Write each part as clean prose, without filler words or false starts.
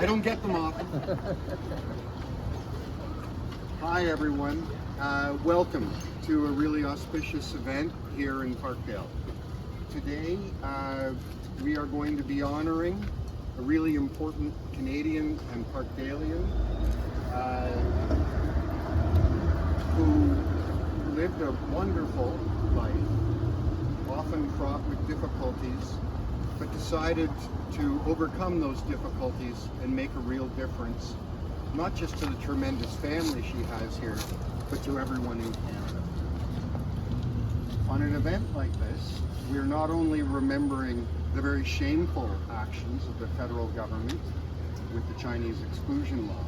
I don't get them often. Hi everyone, welcome to a really auspicious event here in Parkdale. Today we are going to be honoring a really important Canadian and Parkdalian who lived a wonderful life, often fraught with difficulties, but decided to overcome those difficulties and make a real difference, not just to the tremendous family she has here, but to everyone in Canada. On an event like this, we're not only remembering the very shameful actions of the federal government with the Chinese exclusion law,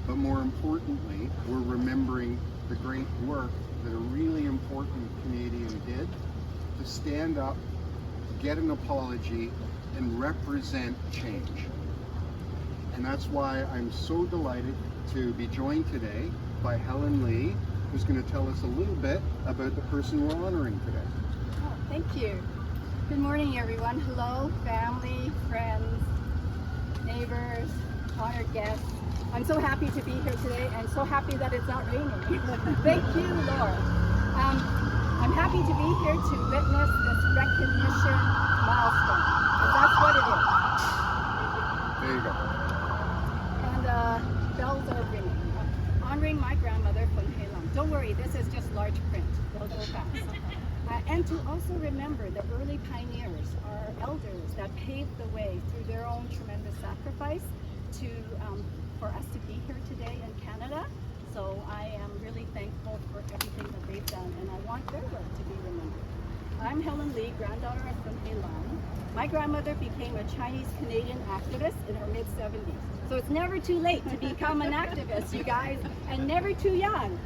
but more importantly, we're remembering the great work that a really important Canadian did to stand up, get an apology, and represent change. And that's why I'm so delighted to be joined today by Helen Lee, who's going to tell us a little bit about the person we're honoring today. Oh, thank you. Good morning, everyone. Hello, family, friends, neighbors, honored guests. I'm so happy to be here today and so happy that it's not raining. Thank you, Lord. I'm happy to be here to witness this recognition milestone. And that's what it is. There you go. And bells are ringing. Honoring my grandmother, Foon, Helen. Don't worry, this is just large print. It'll go fast. And to also remember the early pioneers, our elders that paved the way through their own tremendous sacrifice to for us to be here today in Canada. So I am really thankful for everything that they've done, and I want their work to be remembered. I'm Helen Lee, granddaughter of Foon Helen. My grandmother became a Chinese-Canadian activist in her mid-70s. So it's never too late to become an activist, you guys, and never too young.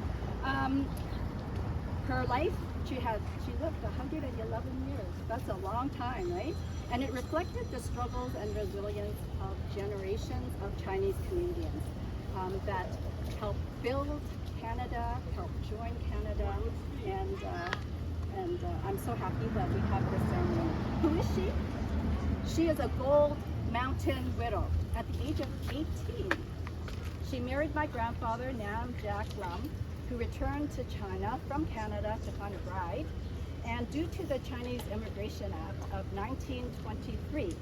Her life, she lived 111 years. That's a long time, right? And it reflected the struggles and resilience of generations of Chinese Canadians that helped build Canada, helped join Canada, and I'm so happy that we have this ceremony. Who is she? She is a Gold Mountain widow at the age of 18. She married my grandfather, Nam Jack Lum, who returned to China from Canada to find a bride. And due to the Chinese Immigration Act of 1923,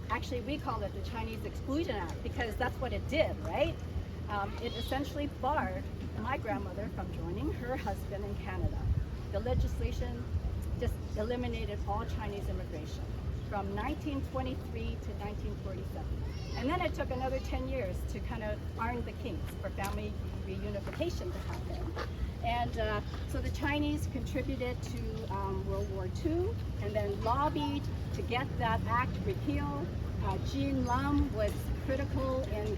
actually we call it the Chinese Exclusion Act because that's what it did, right? It essentially barred my grandmother from joining her husband in Canada. The legislation just eliminated all Chinese immigration from 1923 to 1947. And then it took another 10 years to kind of iron the kinks for family reunification to happen. And so the Chinese contributed to World War II and then lobbied to get that act repealed. Jean Lum was critical in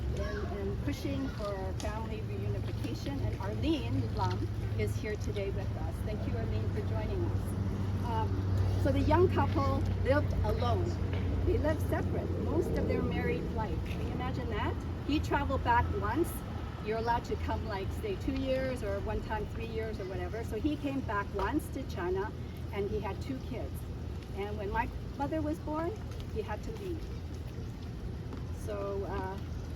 pushing for family reunification, and Arlene Lum is here today with us. Thank you, Arlene, for joining us. So the young couple lived alone. They lived separate most of their married life. Can you imagine that? He traveled back once. You're allowed to come like stay 2 years or one time 3 years or whatever. So he came back once to China and he had 2 kids. And when my mother was born, he had to leave. So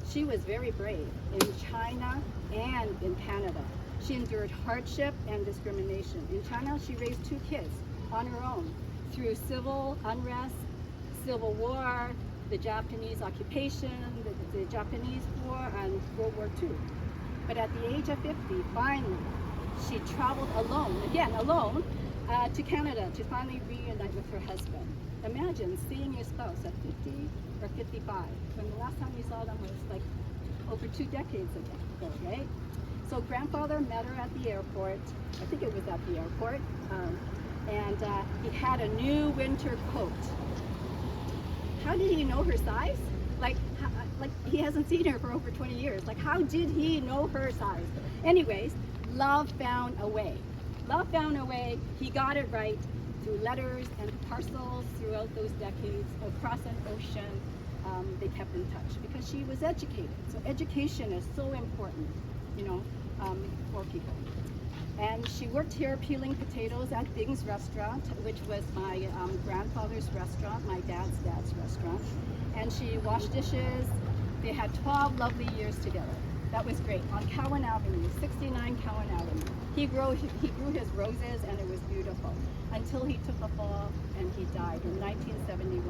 she was very brave in China and in Canada. She endured hardship and discrimination. In China, she raised 2 kids on her own through civil unrest, civil war, the Japanese occupation, the Japanese war, and World War II. But at the age of 50, finally, she traveled alone, again alone, to Canada to finally reunite with her husband. Imagine seeing your spouse at 50 or 55, when the last time you saw them was like over 2 decades ago, right? So grandfather met her at the airport, I think it was at the airport, and he had a new winter coat. How did he know her size? Like he hasn't seen her for over 20 years. Like, how did he know her size? Anyways, love found a way. Love found a way. He got it right through letters and parcels throughout those decades. Across an ocean, they kept in touch because she was educated. So education is so important, you know, for people. And she worked here peeling potatoes at Bing's restaurant, which was my grandfather's restaurant, my dad's restaurant. And she washed dishes, They had 12 lovely years together. That was great. On Cowan Avenue, 69 Cowan Avenue. He grew his roses, and it was beautiful until he took a fall and he died in 1971.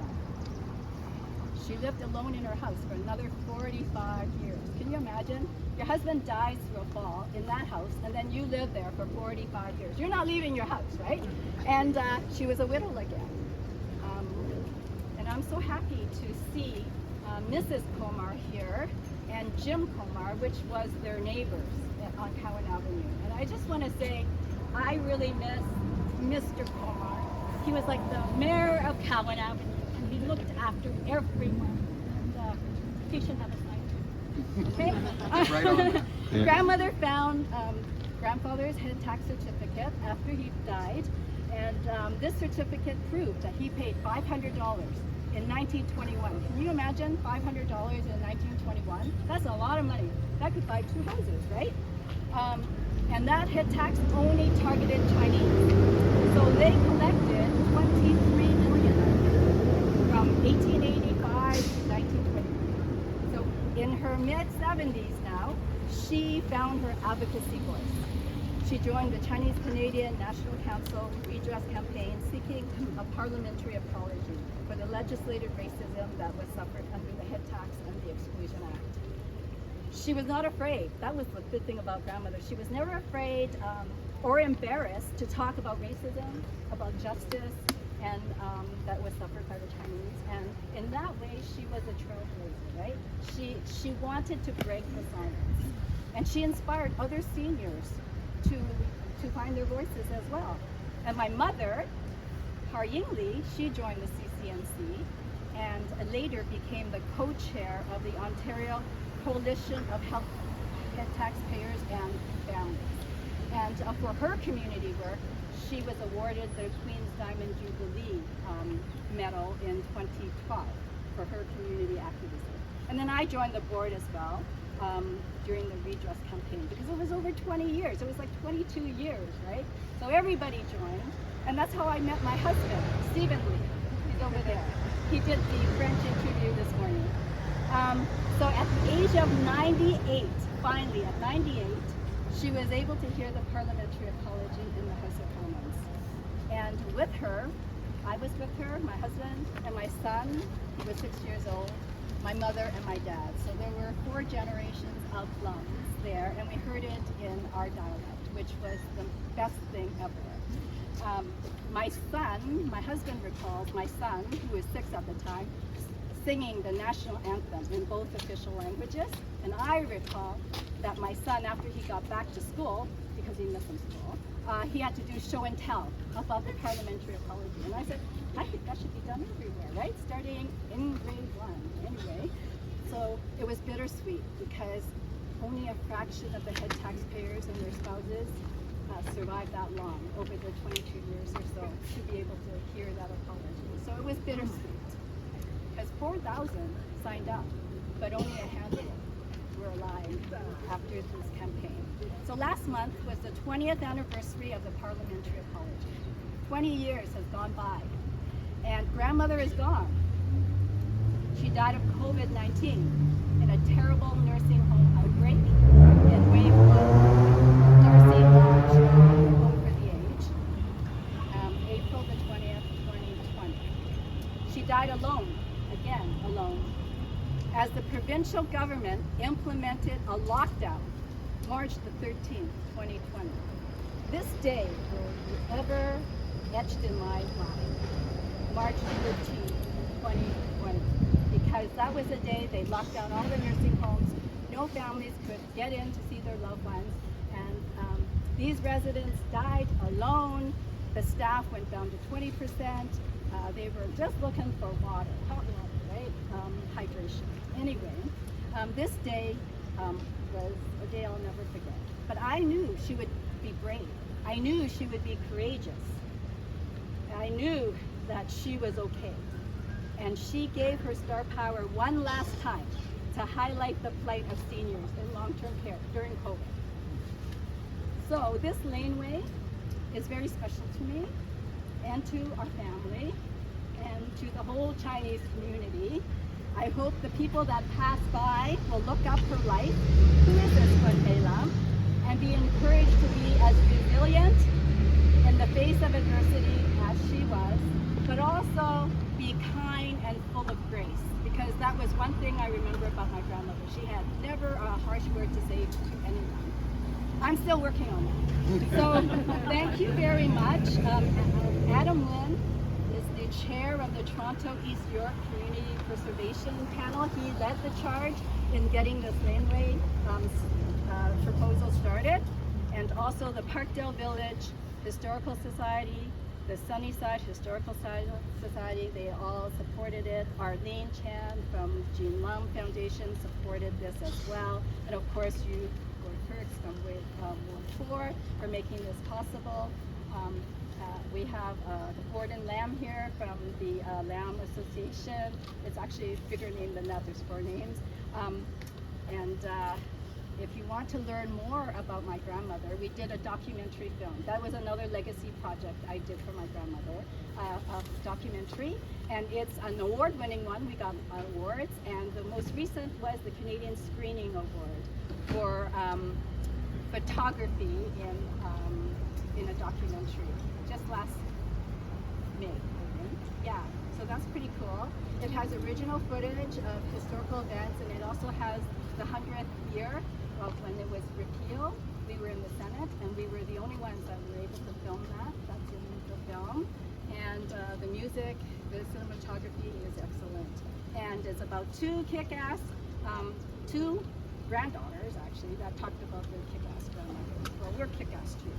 She lived alone in her house for another 45 years. Can you imagine? Your husband dies through a fall in that house, and then you live there for 45 years. You're not leaving your house, right? And she was a widow again. And I'm so happy to see Mrs. Komar here and Jim Komar, which was their neighbors on Cowan Avenue. And I just want to say, I really miss Mr. Komar. He was like the mayor of Cowan Avenue, and he looked after everyone. And patient have a sign. Okay? Right on. Yeah. Grandmother found grandfather's head tax certificate after he died, and this certificate proved that he paid $500 in 1921. Can you imagine $500 in 1921? That's a lot of money. That could buy 2 houses, right? And that head tax only targeted Chinese. So they collected 23 million from 1885 to 1921. So in her mid-70s now, she found her advocacy voice. She joined the Chinese-Canadian National Council redress campaign seeking a parliamentary apology for the legislative racism that was suffered under the head tax and the Exclusion Act. She was not afraid. That was the good thing about grandmother. She was never afraid or embarrassed to talk about racism, about justice, and that was suffered by the Chinese. And in that way, she was a trailblazer, right? She wanted to break the silence. And she inspired other seniors to find their voices as well. And my mother, Har Yingli, she joined the CCNC and later became the co-chair of the Ontario Coalition of Health Taxpayers and Families. And for her community work, she was awarded the Queen's Diamond Jubilee Medal in 2012 for her community activism. And then I joined the board as well during the redress campaign because it was over 20 years. It was like 22 years, right? So everybody joined. And that's how I met my husband, Stephen Lee. He's over there. He did the French interview this morning. So at the age of 98, finally at 98, she was able to hear the parliamentary apology in the House of Commons. And with her, I was with her, my husband and my son, who was 6 years old, my mother and my dad. So there were 4 generations of lungs there, and we heard it in our dialect, which was the best thing ever. My son, my husband recalls my son, who was 6 at the time, singing the national anthem in both official languages. And I recall that my son, after he got back to school, because he missed some school, he had to do show and tell about the parliamentary apology. And I said, I think that should be done everywhere, right? Starting in grade 1, anyway. So it was bittersweet because only a fraction of the head taxpayers and their spouses survived that long, over the 22 years or so, to be able to hear that apology. So it was bittersweet because 4,000 signed up, but only a handful were alive after this campaign. So last month was the 20th anniversary of the parliamentary apology. 20 years has gone by, and grandmother is gone. She died of COVID-19 in a terrible nursing home outbreak in Wave 1, Darcy Lodge, Home for the Aged, April the 20th, 2020. She died alone, again alone, as the provincial government implemented a lockdown March the 13th, 2020. This day will ever etched in my mind, March 13th, 2020, because that was the day they locked down all the nursing homes. No families could get in to see their loved ones, and these residents died alone. The staff went down to 20%. They were just looking for water, hot water, right? Hydration. Anyway, this day was a day I'll never forget. But I knew she would be brave. I knew she would be courageous. I knew that she was okay. And she gave her star power one last time to highlight the plight of seniors in long-term care during COVID. So this laneway is very special to me and to our family and to the whole Chinese community. I hope the people that pass by will look up her life, who is this Foon Lam, and be encouraged to be as resilient in the face of adversity as she was, but also be kind and full of grace, because that was one thing I remember about my grandmother. She had never a harsh word to say to anyone. I'm still working on that. So thank you very much. Adam Lynn is the chair of the Toronto East York Community Preservation Panel. He led the charge in getting this laneway proposal started, and also the Parkdale Village Historical Society, the Sunnyside Historical Society, they all supported it. Arlene Chan from Jean Lum Foundation supported this as well. And of course you, Gord from Ward 4 for making this possible. We have the Gordon Lamb here from the Lamb Association. It's actually a bigger name than that, there's 4 names. If you want to learn more about my grandmother, we did a documentary film. That was another legacy project I did for my grandmother, a documentary, and it's an award-winning one. We got awards, and the most recent was the Canadian Screening Award for photography in a documentary, just last May, I think. Yeah, so that's pretty cool. It has original footage of historical events, and it also has the 100th year of when it was repealed. We were in the Senate, and we were the only ones that were able to film that. That's in the film. And the music, the cinematography is excellent. And it's about 2 kick-ass, 2 granddaughters actually, that talked about their kick-ass grandmothers. Well, we're kick-ass too.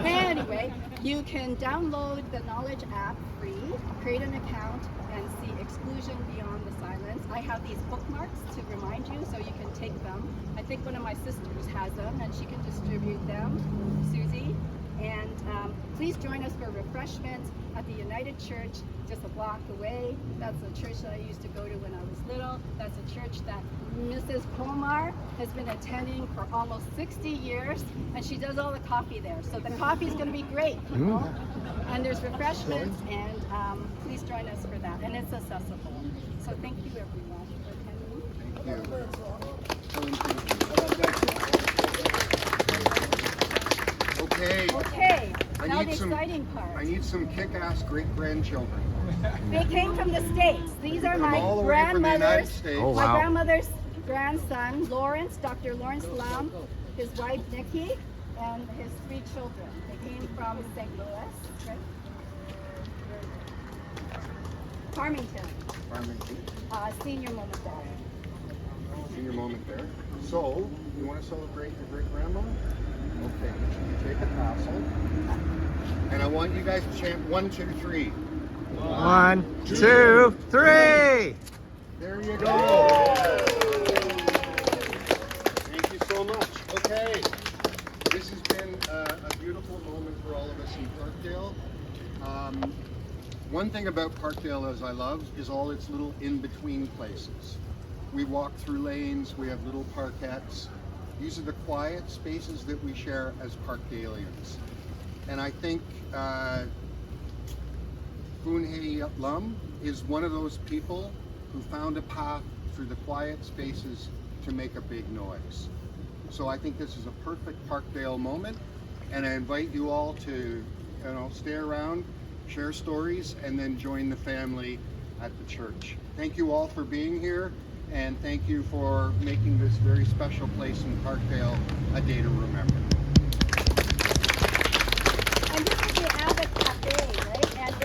Anyway, you can download the Knowledge app free, create an account, and see Exclusion Beyond the Silence. I have these bookmarks to remind you, so you can take them. I think one of my sisters has them, and she can distribute them, Susie. And please join us for refreshments at the United Church, just a block away. That's a church that I used to go to when I was little. That's a church that Mrs. Pomar has been attending for almost 60 years, and she does all the coffee there. So the coffee is going to be great, people. And there's refreshments, and please join us for that. And it's accessible. So thank you, everyone, for attending. Okay, now the exciting part. I need some kick-ass great-grandchildren. They came from the States. These are my all the way from the United grandmother's, States. Oh, my wow. grandmother's grandson, Lawrence, Dr. Lawrence Lam, his wife Nikki, and his 3 children. They came from St. Louis, right? Farmington. Senior moment there. Senior moment there. So, you want to celebrate your great-grandma? Okay, take a tassel. And I want you guys to chant 1, 2, 3. 1, 2, 3. There you go. Thank you so much. Okay, this has been a beautiful moment for all of us in Parkdale. One thing about Parkdale as I love is all its little in-between places. We walk through lanes, we have little parkettes. These are the quiet spaces that we share as Parkdalians. And I think Foon Lam is one of those people who found a path through the quiet spaces to make a big noise. So I think this is a perfect Parkdale moment, and I invite you all to stay around, share stories, and then join the family at the church. Thank you all for being here, and thank you for making this very special place in Parkdale a day to remember.